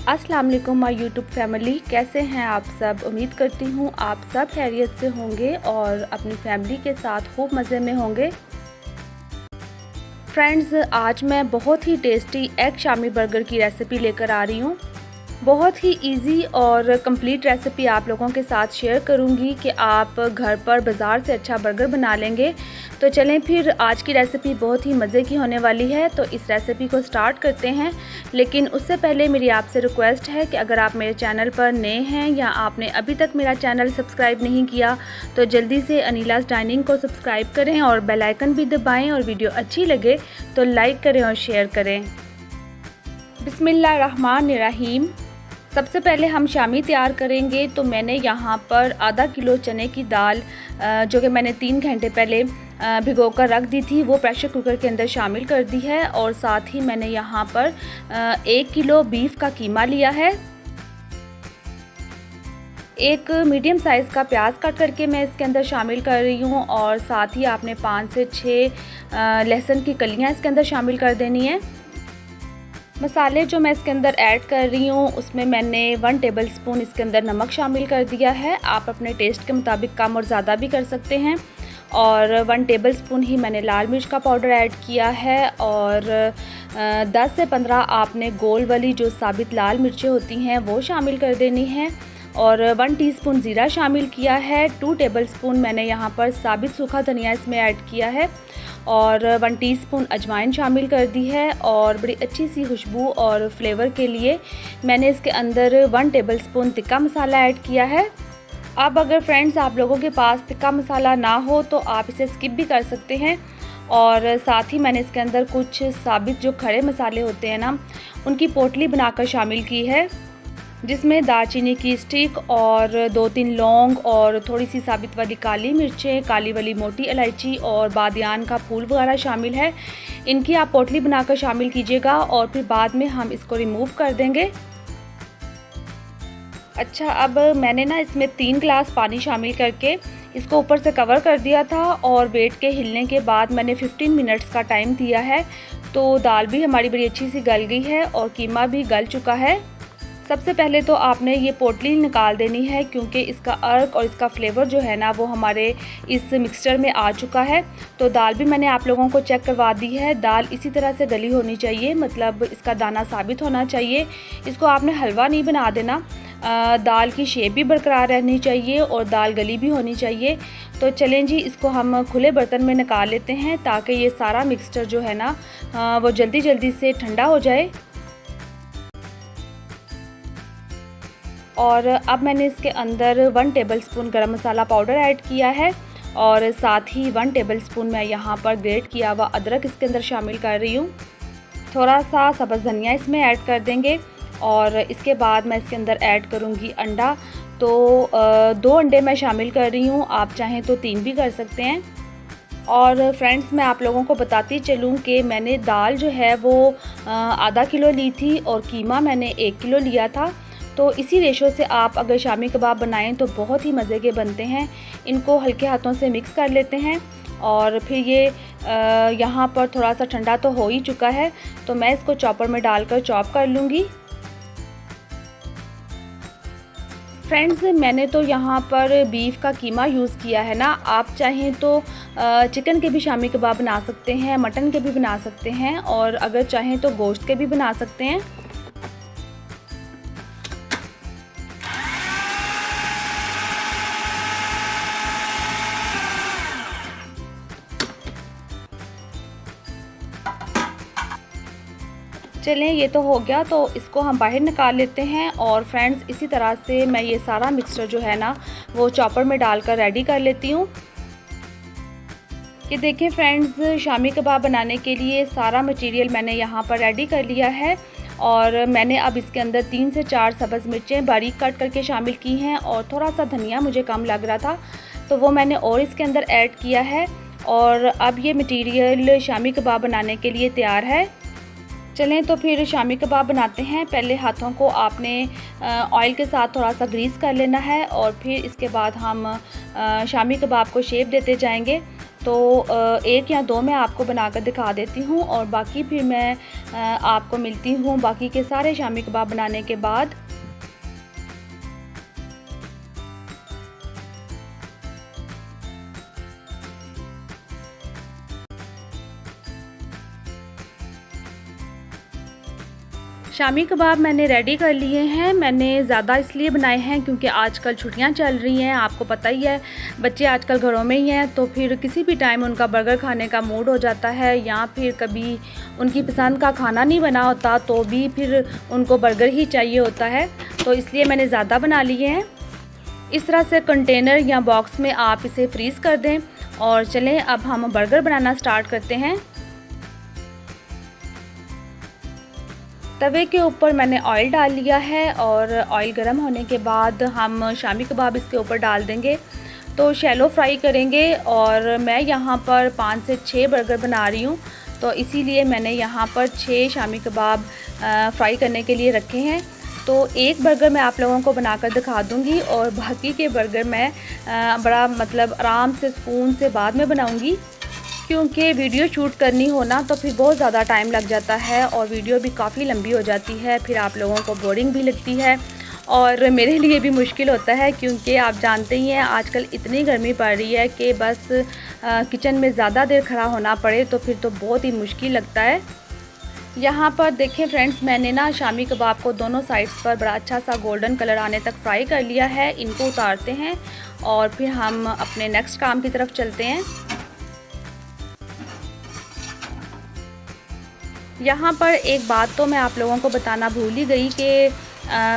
अस्सलाम वालेकुम my YouTube family, कैसे हैं आप सब। उम्मीद करती हूँ आप सब खैरियत से होंगे और अपनी फैमिली के साथ खूब मज़े में होंगे। फ्रेंड्स, आज मैं बहुत ही टेस्टी एग शामी बर्गर की रेसिपी लेकर आ रही हूँ। बहुत ही इजी और कंप्लीट रेसिपी आप लोगों के साथ शेयर करूंगी कि आप घर पर बाज़ार से अच्छा बर्गर बना लेंगे। तो चलें फिर, आज की रेसिपी बहुत ही मज़े की होने वाली है। तो इस रेसिपी को स्टार्ट करते हैं, लेकिन उससे पहले मेरी आपसे रिक्वेस्ट है कि अगर आप मेरे चैनल पर नए हैं या आपने अभी तक मेरा चैनल सब्सक्राइब नहीं किया तो जल्दी से अनीलास डाइनिंग को सब्सक्राइब करें और बेल आइकन भी दबाएँ, और वीडियो अच्छी लगे तो लाइक करें और शेयर करें। बिस्मिल्लाहिर्रहमानिर्रहीम। सबसे पहले हम शामी तैयार करेंगे। तो मैंने यहाँ पर आधा किलो चने की दाल, जो कि मैंने 3 घंटे पहले भिगोकर रख दी थी, वो प्रेशर कुकर के अंदर शामिल कर दी है। और साथ ही मैंने यहाँ पर 1 किलो बीफ का कीमा लिया है। एक मीडियम साइज़ का प्याज काट करके मैं इसके अंदर शामिल कर रही हूँ, और साथ ही आपने 5 से 6 लहसुन की कलियाँ इसके अंदर शामिल कर देनी है। मसाले जो मैं इसके अंदर ऐड कर रही हूँ, उसमें मैंने 1 टेबलस्पून इसके अंदर नमक शामिल कर दिया है। आप अपने टेस्ट के मुताबिक कम और ज़्यादा भी कर सकते हैं। और 1 टेबलस्पून ही मैंने लाल मिर्च का पाउडर ऐड किया है। और 10 से 15 आपने गोल वाली जो साबित लाल मिर्चें होती हैं वो शामिल कर देनी है। और 1 टीस्पून ज़ीरा शामिल किया है। 2 टेबलस्पून मैंने यहाँ पर साबित सूखा धनिया इसमें ऐड किया है। और 1 टीस्पून अजवाइन शामिल कर दी है। और बड़ी अच्छी सी खुशबू और फ्लेवर के लिए मैंने इसके अंदर 1 टेबलस्पून तिक्का मसाला ऐड किया है। अब अगर फ्रेंड्स आप लोगों के पास तिक्का मसाला ना हो तो आप इसे स्किप भी कर सकते हैं। और साथ ही मैंने इसके अंदर कुछ साबित जो खड़े मसाले होते हैं ना, उनकी पोटली बनाकर शामिल की है, जिसमें दालचीनी की स्टिक और 2-3 लौंग और थोड़ी सी साबित वाली काली मिर्चें, काली वाली मोटी इलायची और बादियान का फूल वगैरह शामिल है। इनकी आप पोटली बनाकर शामिल कीजिएगा और फिर बाद में हम इसको रिमूव कर देंगे। अच्छा, अब मैंने ना इसमें 3 गिलास पानी शामिल करके इसको ऊपर से कवर कर दिया था, और वेट के हिलने के बाद मैंने 15 मिनट्स का टाइम दिया है। तो दाल भी हमारी बड़ी अच्छी सी गल गई है और कीमा भी गल चुका है। सबसे पहले तो आपने ये पोटली निकाल देनी है, क्योंकि इसका अर्क और इसका फ्लेवर जो है ना वो हमारे इस मिक्सचर में आ चुका है। तो दाल भी मैंने आप लोगों को चेक करवा दी है। दाल इसी तरह से गली होनी चाहिए, मतलब इसका दाना साबित होना चाहिए। इसको आपने हलवा नहीं बना देना। दाल की शेप भी बरकरार रहनी चाहिए और दाल गली भी होनी चाहिए। तो चलें जी, इसको हम खुले बर्तन में निकाल लेते हैं ताकि ये सारा मिक्सचर जो है ना वो जल्दी जल्दी से ठंडा हो जाए। और अब मैंने इसके अंदर 1 टेबलस्पून गरम मसाला पाउडर ऐड किया है, और साथ ही 1 टेबलस्पून मैं यहाँ पर ग्रेट किया हुआ अदरक इसके अंदर शामिल कर रही हूँ। थोड़ा सा सब्ज़ धनिया इसमें ऐड कर देंगे। और इसके बाद मैं इसके अंदर ऐड करूँगी अंडा। तो 2 अंडे मैं शामिल कर रही हूँ, आप चाहें तो 3 भी कर सकते हैं। और फ्रेंड्स, मैं आप लोगों को बताती चलूँ कि मैंने दाल जो है वो आधा किलो ली थी और कीमा मैंने 1 किलो लिया था। तो इसी रेशो से आप अगर शामी कबाब बनाएं तो बहुत ही मज़े के बनते हैं। इनको हल्के हाथों से मिक्स कर लेते हैं, और फिर ये यहाँ पर थोड़ा सा ठंडा तो हो ही चुका है, तो मैं इसको चॉपर में डालकर चॉप कर लूँगी। फ्रेंड्स, मैंने तो यहाँ पर बीफ का कीमा यूज़ किया है ना। आप चाहें तो चिकन के भी शामी कबाब बना सकते हैं, मटन के भी बना सकते हैं, और अगर चाहें तो गोश्त के भी बना सकते हैं। चलें, ये तो हो गया, तो इसको हम बाहर निकाल लेते हैं। और फ्रेंड्स, इसी तरह से मैं ये सारा मिक्सचर जो है ना वो चॉपर में डालकर रेडी कर लेती हूँ। ये देखें फ्रेंड्स, शामी कबाब बनाने के लिए सारा मटेरियल मैंने यहाँ पर रेडी कर लिया है। और मैंने अब इसके अंदर 3 से 4 सब्ज़ मिर्चें बारीक कट करके शामिल की हैं, और थोड़ा सा धनिया मुझे कम लग रहा था तो वो मैंने और इसके अंदर ऐड किया है। और अब ये मटेरियल शामी कबाब बनाने के लिए तैयार है। चलें, तो फिर शामी कबाब बनाते हैं। पहले हाथों को आपने ऑयल के साथ थोड़ा सा ग्रीस कर लेना है, और फिर इसके बाद हम शामी कबाब को शेप देते जाएंगे। तो एक या दो मैं आपको बनाकर दिखा देती हूँ और बाकी फिर मैं आपको मिलती हूँ बाकी के सारे शामी कबाब बनाने के बाद। शामी कबाब मैंने रेडी कर लिए हैं। मैंने ज़्यादा इसलिए बनाए हैं क्योंकि आजकल छुट्टियां चल रही हैं, आपको पता ही है बच्चे आजकल घरों में ही हैं, तो फिर किसी भी टाइम उनका बर्गर खाने का मूड हो जाता है या फिर कभी उनकी पसंद का खाना नहीं बना होता तो भी फिर उनको बर्गर ही चाहिए होता है, तो इसलिए मैंने ज़्यादा बना लिए हैं। इस तरह से कंटेनर या बॉक्स में आप इसे फ्रीज़ कर दें और चलें अब हम बर्गर बनाना स्टार्ट करते हैं। तवे के ऊपर मैंने ऑयल डाल लिया है और ऑयल गर्म होने के बाद हम शामी कबाब इसके ऊपर डाल देंगे, तो शैलो फ्राई करेंगे। और मैं यहाँ पर 5 से 6 बर्गर बना रही हूँ, तो इसीलिए मैंने यहाँ पर 6 शामी कबाब फ्राई करने के लिए रखे हैं। तो एक बर्गर मैं आप लोगों को बनाकर दिखा दूँगी और बाकी के बर्गर मैं बड़ा मतलब आराम से सुकून से बाद में बनाऊँगी, क्योंकि वीडियो शूट करनी हो ना तो फिर बहुत ज़्यादा टाइम लग जाता है और वीडियो भी काफ़ी लंबी हो जाती है, फिर आप लोगों को बोरिंग भी लगती है और मेरे लिए भी मुश्किल होता है, क्योंकि आप जानते ही हैं आजकल इतनी गर्मी पड़ रही है कि बस किचन में ज़्यादा देर खड़ा होना पड़े तो फिर तो बहुत ही मुश्किल लगता है। यहाँ पर देखें फ्रेंड्स, मैंने ना शामी कबाब को दोनों साइड्स पर बड़ा अच्छा सा गोल्डन कलर आने तक फ्राई कर लिया है। इनको उतारते हैं और फिर हम अपने नेक्स्ट काम की तरफ चलते हैं। यहाँ पर एक बात तो मैं आप लोगों को बताना भूल ही गई कि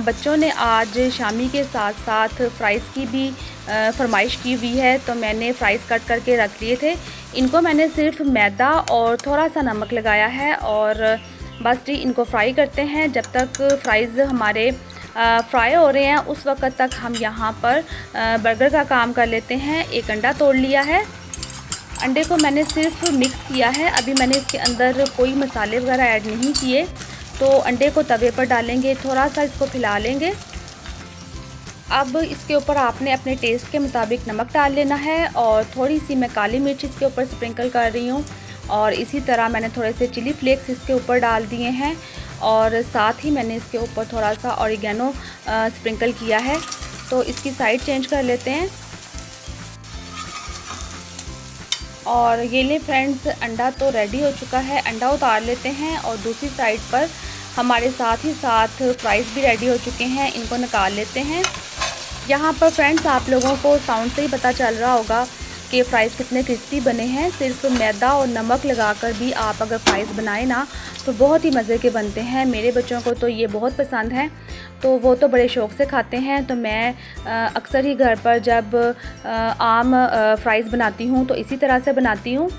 बच्चों ने आज शामी के साथ साथ फ्राइज़ की भी फरमाइश की हुई है, तो मैंने फ़्राइज़ कट करके रख लिए थे। इनको मैंने सिर्फ मैदा और थोड़ा सा नमक लगाया है और बस जी इनको फ्राई करते हैं। जब तक फ़्राइज़ हमारे फ्राई हो रहे हैं उस वक्त तक हम यहाँ पर बर्गर का काम कर लेते हैं। एक अंडा तोड़ लिया है, अंडे को मैंने सिर्फ मिक्स किया है, अभी मैंने इसके अंदर कोई मसाले वगैरह ऐड नहीं किए। तो अंडे को तवे पर डालेंगे, थोड़ा सा इसको फैला लेंगे। अब इसके ऊपर आपने अपने टेस्ट के मुताबिक नमक डाल लेना है और थोड़ी सी मैं काली मिर्च इसके ऊपर स्प्रिंकल कर रही हूँ और इसी तरह मैंने थोड़े से चिली फ्लेक्स इसके ऊपर डाल दिए हैं और साथ ही मैंने इसके ऊपर थोड़ा सा ऑरिगेनो स्प्रिंकल किया है। तो इसकी साइड चेंज कर लेते हैं और ये ले फ्रेंड्स, अंडा तो रेडी हो चुका है। अंडा उतार लेते हैं और दूसरी साइड पर हमारे साथ ही साथ फ्राइज़ भी रेडी हो चुके हैं, इनको निकाल लेते हैं। यहाँ पर फ्रेंड्स आप लोगों को साउंड से ही पता चल रहा होगा कि फ़्राइज़ कितने क्रिस्पी बने हैं। सिर्फ मैदा और नमक लगाकर भी आप अगर फ़्राइज़ बनाएं ना तो बहुत ही मज़े के बनते हैं। मेरे बच्चों को तो ये बहुत पसंद है, तो वो तो बड़े शौक़ से खाते हैं। तो मैं अक्सर ही घर पर जब आम फ़्राइज़ बनाती हूँ तो इसी तरह से बनाती हूँ।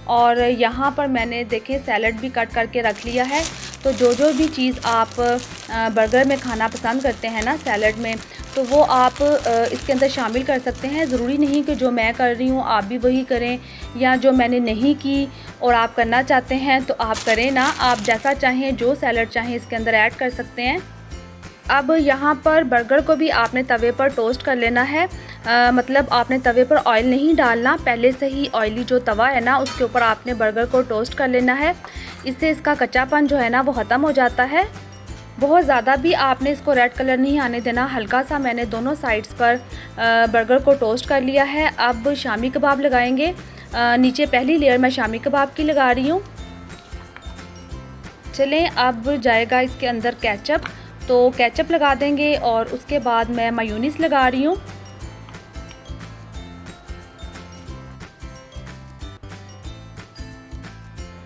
और यहाँ पर मैंने देखें सैलड भी कट करके रख लिया है। तो जो भी चीज़ आप बर्गर में खाना पसंद करते हैं ना सैलड में, तो वो आप इसके अंदर शामिल कर सकते हैं। ज़रूरी नहीं कि जो मैं कर रही हूँ आप भी वही करें, या जो मैंने नहीं की और आप करना चाहते हैं तो आप करें ना। आप जैसा चाहें, जो सैलड चाहें इसके अंदर ऐड कर सकते हैं। अब यहाँ पर बर्गर को भी आपने तवे पर टोस्ट कर लेना है, मतलब आपने तवे पर ऑयल नहीं डालना, पहले से ही ऑयली जो तवा है ना उसके ऊपर आपने बर्गर को टोस्ट कर लेना है। इससे इसका कच्चापन जो है ना वो ख़त्म हो जाता है। बहुत ज़्यादा भी आपने इसको रेड कलर नहीं आने देना, हल्का सा मैंने दोनों साइड्स पर बर्गर को टोस्ट कर लिया है। अब शामी कबाब लगाएंगे। नीचे पहली लेयर मैं शामी कबाब की लगा रही हूँ। चलें अब जाएगा इसके अंदर केचप, तो केचप लगा देंगे और उसके बाद मैं मायोनीज़ लगा रही हूँ।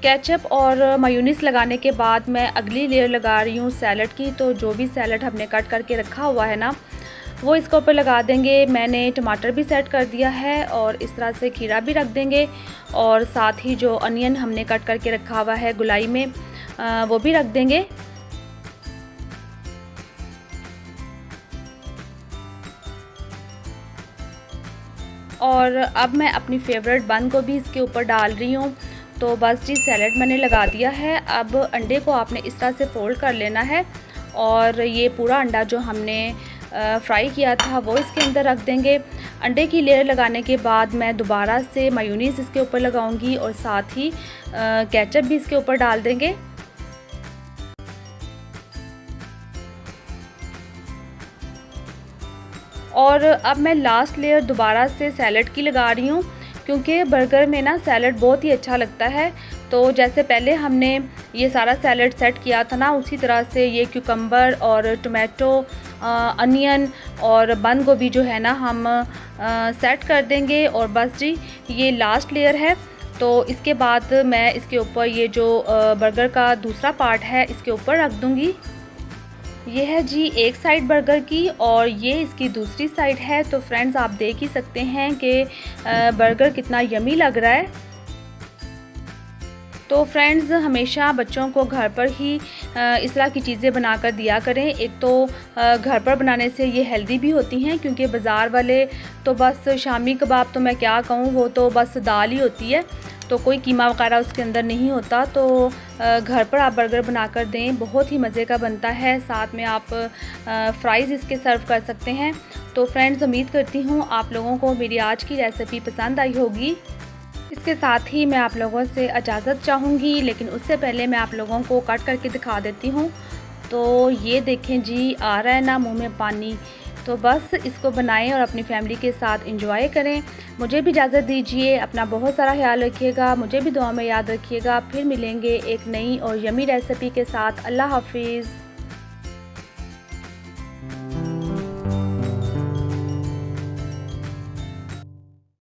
केचप और मायोनीज़ लगाने के बाद मैं अगली लेयर लगा रही हूँ सैलड की। तो जो भी सैलड हमने कट करके रखा हुआ है ना वो इसके ऊपर लगा देंगे। मैंने टमाटर भी सेट कर दिया है और इस तरह से खीरा भी रख देंगे और साथ ही जो अनियन हमने कट करके रखा हुआ है गुलाई में वो भी रख देंगे। और अब मैं अपनी फेवरेट बन को भी इसके ऊपर डाल रही हूँ। तो बस जी सैलड मैंने लगा दिया है। अब अंडे को आपने इस तरह से फोल्ड कर लेना है और ये पूरा अंडा जो हमने फ्राई किया था वो इसके अंदर रख देंगे। अंडे की लेयर लगाने के बाद मैं दोबारा से मेयोनीज़ इसके ऊपर लगाऊंगी और साथ ही केचप भी इसके ऊपर डाल देंगे। और अब मैं लास्ट लेयर दोबारा से सैलड की लगा रही हूँ, क्योंकि बर्गर में ना सैलड बहुत ही अच्छा लगता है। तो जैसे पहले हमने ये सारा सैलड सेट किया था ना, उसी तरह से ये क्यूकम्बर और टोमेटो, अनियन और बंद गोभी जो है ना हम सेट कर देंगे। और बस जी ये लास्ट लेयर है। तो इसके बाद मैं इसके ऊपर ये जो बर्गर का दूसरा पार्ट है इसके ऊपर रख दूँगी। ये है जी एक साइड बर्गर की और ये इसकी दूसरी साइड है। तो फ्रेंड्स आप देख ही सकते हैं कि बर्गर कितना यमी लग रहा है। तो फ्रेंड्स हमेशा बच्चों को घर पर ही इस तरह की चीज़ें बनाकर दिया करें। एक तो घर पर बनाने से ये हेल्दी भी होती हैं, क्योंकि बाज़ार वाले तो बस शामी कबाब तो मैं क्या कहूँ, वो तो बस दाल ही होती है, तो कोई कीमा वगैरह उसके अंदर नहीं होता। तो घर पर आप बर्गर बनाकर दें, बहुत ही मज़े का बनता है। साथ में आप फ्राइज़ इसके सर्व कर सकते हैं। तो फ्रेंड्स उम्मीद करती हूँ आप लोगों को मेरी आज की रेसिपी पसंद आई होगी। इसके साथ ही मैं आप लोगों से इजाज़त चाहूँगी, लेकिन उससे पहले मैं आप लोगों को कट करके दिखा देती हूँ। तो ये देखें जी, आ रहा है ना मुंह में पानी। तो बस इसको बनाएं और अपनी फैमिली के साथ एंजॉय करें। मुझे भी इजाज़त दीजिए, अपना बहुत सारा ख्याल रखिएगा, मुझे भी दुआ में याद रखिएगा। फिर मिलेंगे एक नई और यमी रेसिपी के साथ। अल्लाह हाफिज़।